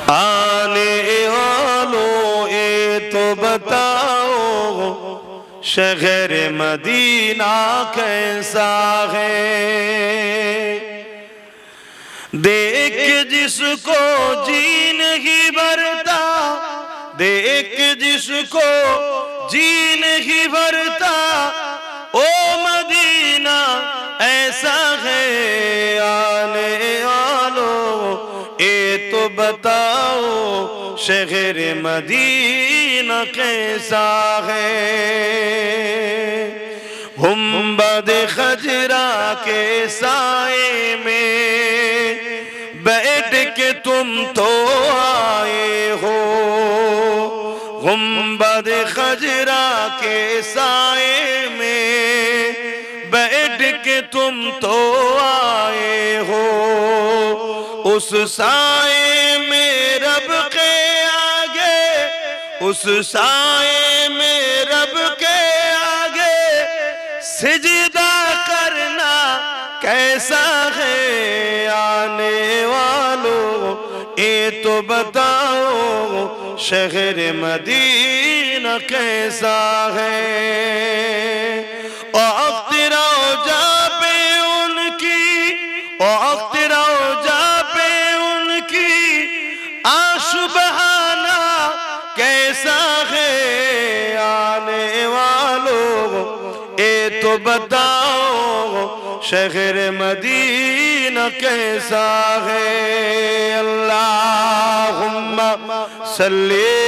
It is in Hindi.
आने वालों ये तो बताओ शहर मदीना कैसा है। देख जिसको जी नहीं भरता, देख जिसको जी नहीं भरता, ओ मदीना ऐसा है। आने वालों ये तो बताओ शहर मदीना कैसा है। गुंबद खजरा के साए में बैठ के तुम तो आए हो। गुंबद खजरा के साए में बैठ के तुम तो आए हो। उस साए में रब के आगे, उस साए में रब के आगे सिजदा करना कैसा है। आने वालों ये तो बताओ शहर मदीना कैसा है। सुबहाना कैसा है। आने वालों ये तो बताओ शहर मदीना कैसा है। अल्लाहुम्मा सल्ली